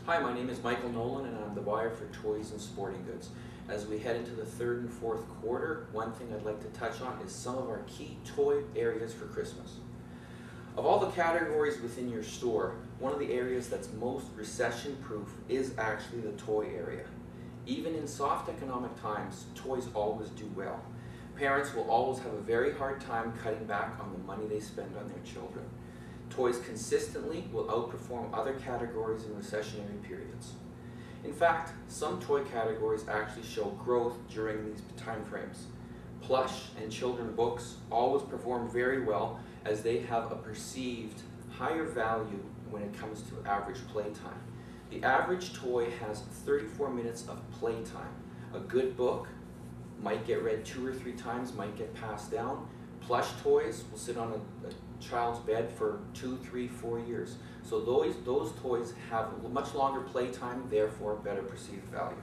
Hi, my name is Michael Nolan and I'm the buyer for toys and sporting goods. As we head into the third and fourth quarter, one thing I'd like to touch on is some of our key toy areas for Christmas. Of all the categories within your store, one of the areas that's most recession-proof is actually the toy area. Even in soft economic times, toys always do well. Parents will always have a very hard time cutting back on the money they spend on their children. Toys consistently will outperform other categories in recessionary periods. In fact, some toy categories actually show growth during these time frames. Plush and children books always perform very well as they have a perceived higher value when it comes to average playtime. The average toy has 34 minutes of playtime. A good book might get read 2 or 3 times, might get passed down. Plush toys will sit on a child's bed for 2, 3, 4 years. So those toys have a much longer playtime, therefore better perceived value.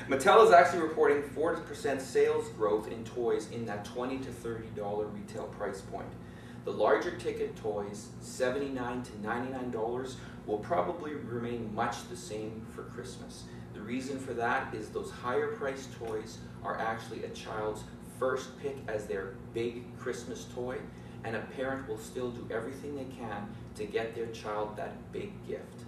Mattel is actually reporting 4% sales growth in toys in that $20 to $30 retail price point. The larger ticket toys, $79 to $99, will probably remain much the same for Christmas. The reason for that is those higher priced toys are actually a child's first pick as their big Christmas toy, and a parent will still do everything they can to get their child that big gift.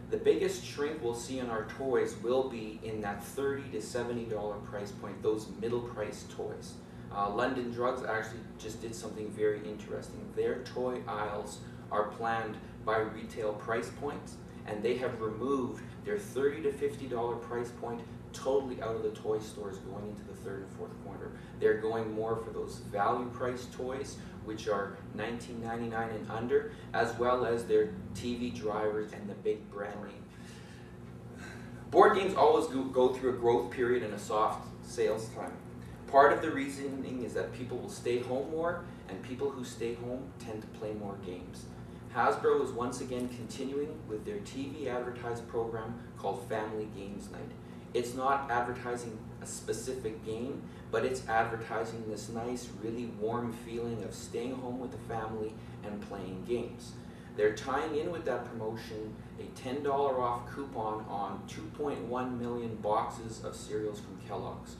The biggest shrink we'll see in our toys will be in that $30 to $70 price point, those middle priced toys. London Drugs actually just did something very interesting. Their toy aisles are planned by retail price points, and they have removed their $30 to $50 price point totally out of the toy stores going into the third and fourth quarter. They're going more for those value priced toys, which are $19.99 and under, as well as their TV drivers and the big brand name. Board games always go through a growth period and a soft sales time. Part of the reasoning is that people will stay home more, and people who stay home tend to play more games. Hasbro is once again continuing with their TV advertised program called Family Games Night. It's not advertising a specific game, but it's advertising this nice, really warm feeling of staying home with the family and playing games. They're tying in with that promotion a $10 off coupon on 2.1 million boxes of cereals from Kellogg's.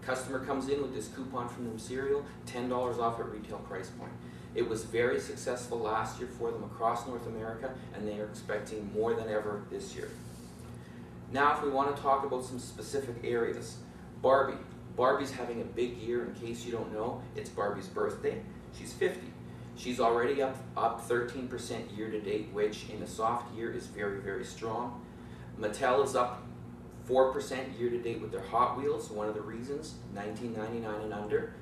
Customer comes in with this coupon from them cereal, $10 off at retail price point. It was very successful last year for them across North America, and they are expecting more than ever this year. Now, if we want to talk about some specific areas, Barbie. Barbie's having a big year. In case you don't know, it's Barbie's birthday. She's 50. She's already up 13% year to date, which in a soft year is very, very strong. Mattel is up 4% year to date with their Hot Wheels. One of the reasons, $19.99 and under.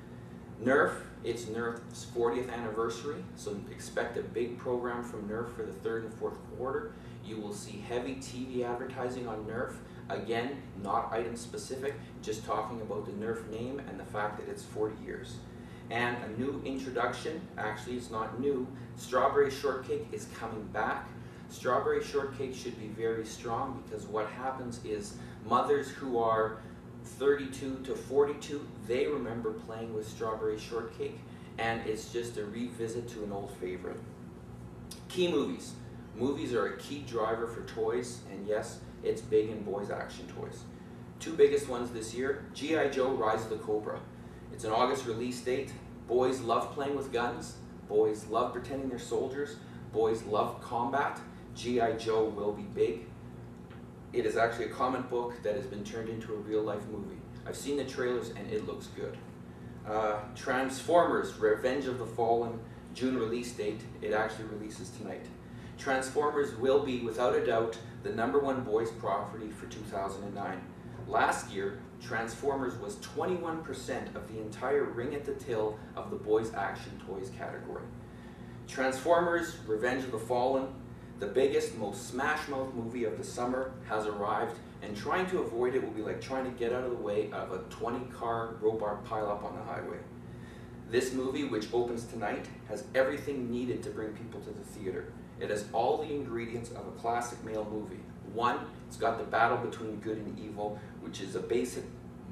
Nerf, it's Nerf's 40th anniversary, so expect a big program from Nerf for the third and fourth quarter. You will see heavy TV advertising on Nerf. Again, not item specific, just talking about the Nerf name and the fact that it's 40 years. And a new introduction, actually it's not new, Strawberry Shortcake is coming back. Strawberry Shortcake should be very strong because what happens is mothers who are 32 to 42, they remember playing with Strawberry Shortcake, and it's just a revisit to an old favorite. Key movies. Movies are a key driver for toys, and yes, it's big in boys' action toys. 2 biggest ones this year, G.I. Joe Rise of the Cobra. It's an August release date. Boys love playing with guns. Boys love pretending they're soldiers. Boys love combat. G.I. Joe will be big. It is actually a comic book that has been turned into a real-life movie. I've seen the trailers and it looks good. Transformers, Revenge of the Fallen, June release date. It actually releases tonight. Transformers will be, without a doubt, the #1 boys property for 2009. Last year, Transformers was 21% of the entire ring at the till of the boys action toys category. Transformers, Revenge of the Fallen, the biggest, most smash-mouth movie of the summer, has arrived, and trying to avoid it will be like trying to get out of the way of a 20-car robar pileup on the highway. This movie, which opens tonight, has everything needed to bring people to the theater. It has all the ingredients of a classic male movie. 1, it's got the battle between good and evil, which is a basic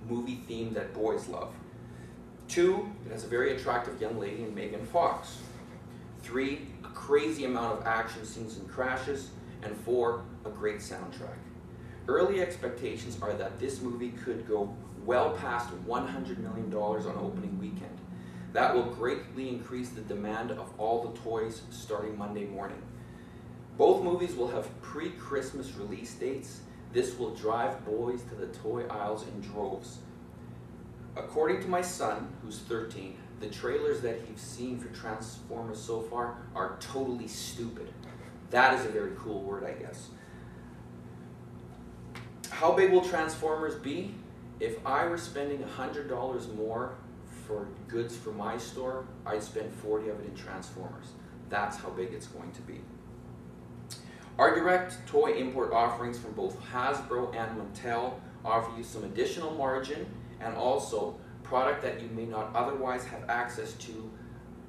movie theme that boys love. 2, it has a very attractive young lady in Megan Fox. 3, a crazy amount of action scenes and crashes, and 4, a great soundtrack. Early expectations are that this movie could go well past $100 million on opening weekend. That will greatly increase the demand of all the toys starting Monday morning. Both movies will have pre-Christmas release dates. This will drive boys to the toy aisles in droves. According to my son, who's 13, the trailers that he's seen for Transformers so far are totally stupid. That is a very cool word, I guess. How big will Transformers be? If I were spending $100 more for goods for my store, I'd spend 40 of it in Transformers. That's how big it's going to be. Our direct toy import offerings from both Hasbro and Mattel offer you some additional margin and also product that you may not otherwise have access to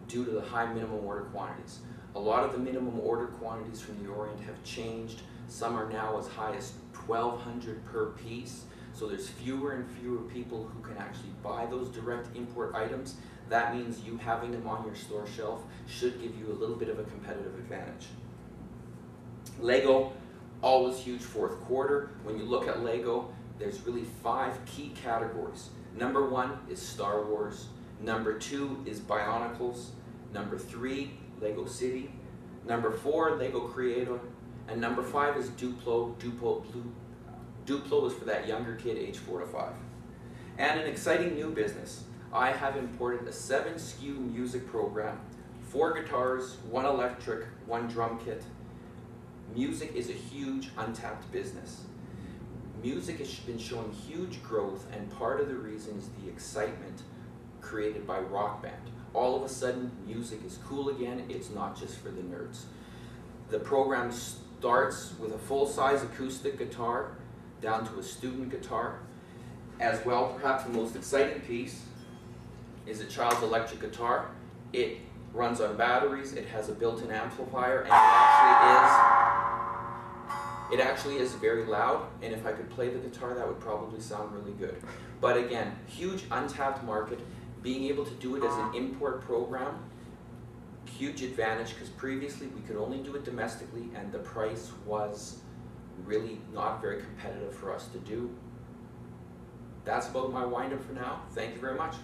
due to the high minimum order quantities. A lot of the minimum order quantities from the Orient have changed. Some are now as high as 1,200 per piece. So there's fewer and fewer people who can actually buy those direct import items. That means you having them on your store shelf should give you a little bit of a competitive advantage. Lego, always huge fourth quarter. When you look at Lego, there's really 5 key categories. Number 1 is Star Wars. Number 2 is Bionicles. Number 3, Lego City. Number 4, Lego Creator. And number 5 is Duplo. Duplo is for that younger kid, age 4 to 5. And an exciting new business. I have imported a 7 SKU music program, 4 guitars, 1 electric, 1 drum kit. Music is a huge untapped business. Music has been showing huge growth, and part of the reason is the excitement created by Rock Band. All of a sudden, music is cool again. It's not just for the nerds. The program starts with a full-size acoustic guitar down to a student guitar. As well, perhaps the most exciting piece is a child's electric guitar. It runs on batteries, it has a built-in amplifier, and it actually is very loud, and if I could play the guitar, that would probably sound really good. But again, huge untapped market. Being able to do it as an import program, huge advantage, because previously we could only do it domestically and the price was really not very competitive for us to do. That's about my wind-up for now. Thank you very much.